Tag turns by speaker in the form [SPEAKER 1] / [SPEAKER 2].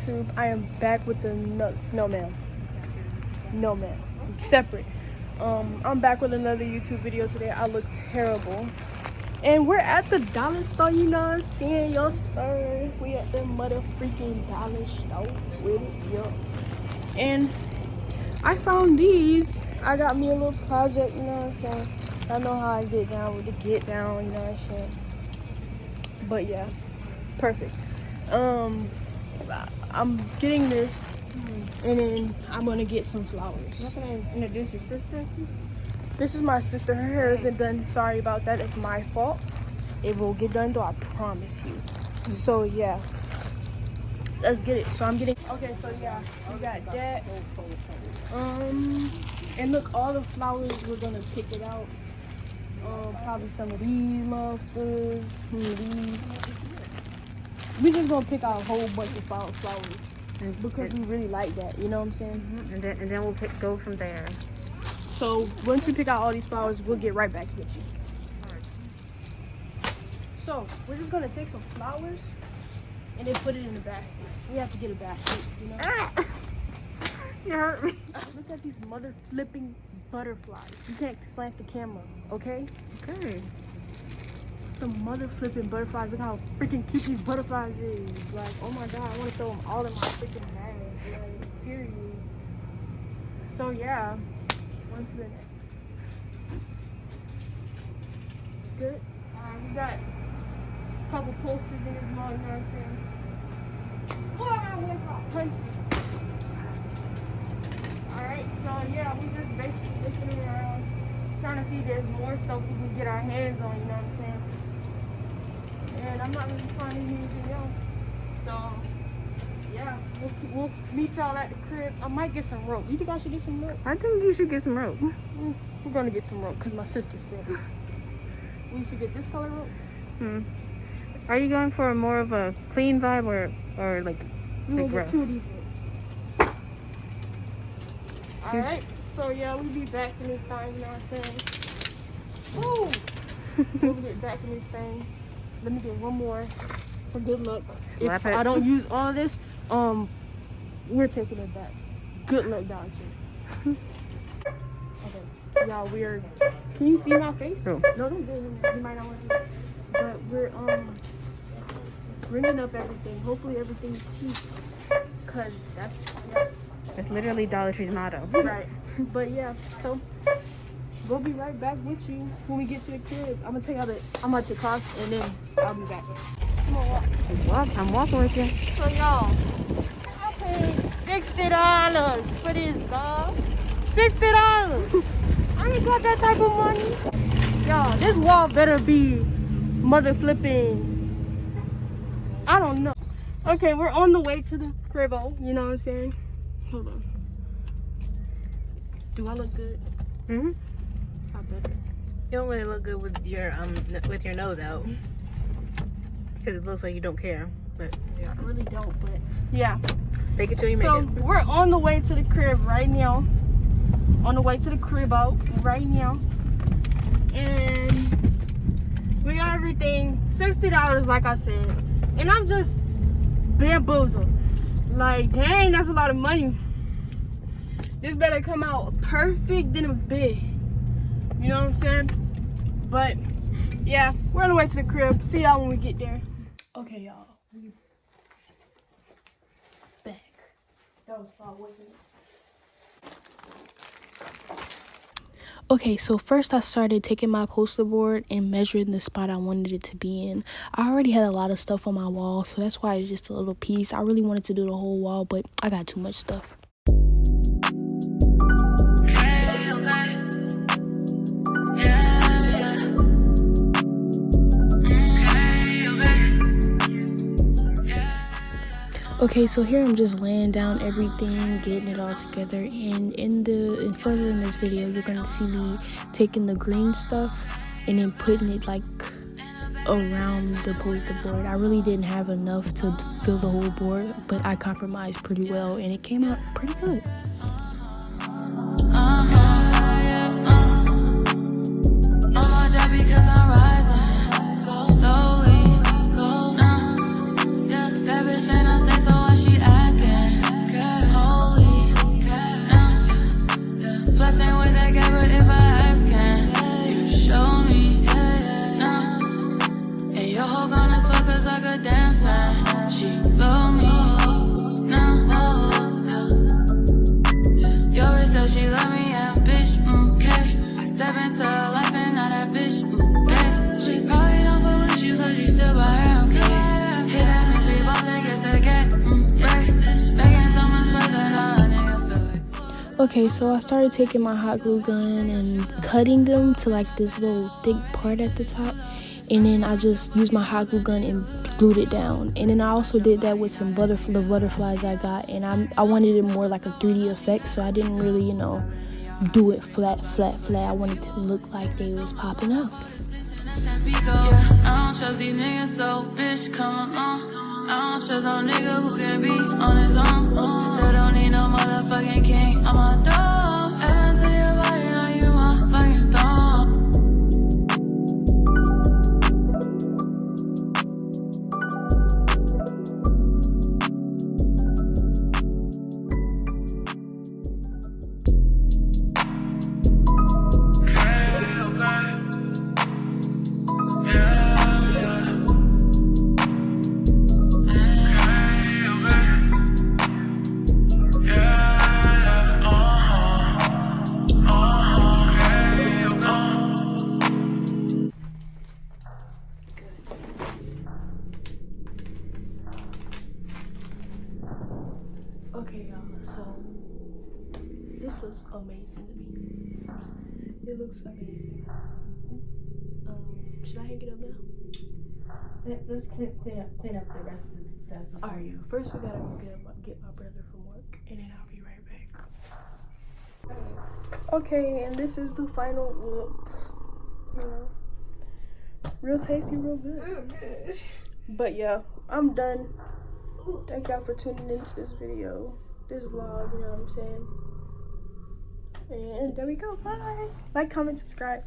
[SPEAKER 1] YouTube. I am back with the no ma'am, separate. I'm back with another YouTube video today. I look terrible, and we're at the dollar store. You know what I'm saying, yo sir? We at the mother freaking dollar store with it, yo. And I found these. I got me a little project. You know what I'm saying? I know how I get down with the get down. You know what I'm saying? But yeah, perfect. I'm getting this, and then I'm gonna get some flowers.
[SPEAKER 2] How can I introduce your sister?
[SPEAKER 1] This is my sister. Her hair isn't done. Sorry about that. It's my fault. It will get done though, I promise you. So yeah, let's get it. So I'm getting. Okay, so yeah, we got that. And look, all the flowers, we're gonna pick it out. Probably some of these motherfuckers, some of these. We just gonna pick out a whole bunch of flowers because we really like that. You know what I'm saying?
[SPEAKER 2] And then we'll go from there.
[SPEAKER 1] So once we pick out all these flowers, we'll get right back with you. So we're just gonna take some flowers and then put it in a basket. We have to get a basket, you know?
[SPEAKER 2] You hurt me.
[SPEAKER 1] Look at these mother flipping butterflies. You can't slant the camera, okay?
[SPEAKER 2] Okay.
[SPEAKER 1] Some mother flipping butterflies. Look how freaking cute these butterflies is. Like, oh my god, I want to throw them all in my freaking bag. Like, period. So yeah, on to the next. Good. We got a couple posters in this vlog, you know what I'm saying? Alright, so yeah, we just basically looking around, trying to see if there's more stuff we can get our hands on, you know what I'm saying? And I'm not really finding anything else. So yeah, we'll meet y'all at the crib. I might get some rope. You think I should get some rope?
[SPEAKER 2] I think you should get some rope.
[SPEAKER 1] We're gonna get some rope because my sister said we should get this color rope.
[SPEAKER 2] Are you going for more of a clean vibe or like
[SPEAKER 1] We will
[SPEAKER 2] rough?
[SPEAKER 1] get 2 of these ropes. Alright, so yeah, we'll be back in this thing, you know what I'm saying? Woo! We'll get back in this thing. Let me get one more for good luck.
[SPEAKER 2] Slap
[SPEAKER 1] If
[SPEAKER 2] it.
[SPEAKER 1] I don't use all of this, we're taking it back. Good luck, Dodger. Okay, y'all, we're. Can you see my face?
[SPEAKER 2] No.
[SPEAKER 1] No, don't do it. You might not want to. But we're bringing up everything. Hopefully everything's cheap, cause that's
[SPEAKER 2] That's literally Dollar Tree's motto.
[SPEAKER 1] right. But yeah, so we'll be right back with you when we get to the crib. I'm gonna tell y'all how much it costs, and then I'll be back. Come on, walk.
[SPEAKER 2] I'm walking with you.
[SPEAKER 1] So y'all, I paid $60 for this, dog. $60. I ain't got that type of money. Y'all, this wall better be mother flipping. I don't know. Okay, we're on the way to the cribbo. You know what I'm saying? Hold on. Do I look good?
[SPEAKER 2] Mm-hmm.
[SPEAKER 1] I better.
[SPEAKER 2] You don't really look good with your nose out. Because it looks like you don't care. But yeah.
[SPEAKER 1] I really don't, but yeah.
[SPEAKER 2] Take it till you make
[SPEAKER 1] So
[SPEAKER 2] it.
[SPEAKER 1] we're on the way to the crib right now. On the way to the crib out right now. And we got everything. $60 like I said. And I'm just bamboozled. Like, dang, that's a lot of money. This better come out perfect in a bit. You know what I'm saying? But yeah, we're on the way to the crib. See y'all when we get there. Okay, y'all. We back. That was far, wasn't it? Okay, so first I started taking my poster board and measuring the spot I wanted it to be in. I already had a lot of stuff on my wall, so that's why it's just a little piece. I really wanted to do the whole wall, but I got too much stuff. Okay, so here I'm just laying down everything, getting it all together, and further in this video, you're gonna see me taking the green stuff and then putting it like around the poster board. I really didn't have enough to fill the whole board, but I compromised pretty well, and it came out pretty good. That bitch ain't no say so what she acting.
[SPEAKER 3] into her life and now that bitch gay. She probably don't fuck with you cause you still by her, okay. Hit that bitch, we boss and gets the gay, right. Begging so much better now, nigga feel like.
[SPEAKER 1] Okay, so I started taking my hot glue gun and cutting them to like this little thick part at the top, and then I just used my hot glue gun and glued it down. And then I also did that with some butterflies I got, and I wanted it more like a 3D effect, so I didn't really, you know, do it flat. I wanted to look like they was popping out.
[SPEAKER 3] I don't trust these niggas, so bitch come along. I don't trust no nigga who can be on his own. Still don't need no motherfucking king. I'm a dog. Ever to your body, now you my fucking dog.
[SPEAKER 1] Okay, y'all, so this looks amazing to me. It looks amazing. Should I hang it up now?
[SPEAKER 2] Let's clean up the rest of the stuff.
[SPEAKER 1] Alright, yeah. First we gotta go get my brother from work, and then I'll be right back. Okay, and this is the final look. You know, real tasty, real good.
[SPEAKER 2] Good.
[SPEAKER 1] But yeah, I'm done. Thank y'all for tuning into this video, this vlog, you know what I'm saying? And there we go. Bye. Like, comment, subscribe.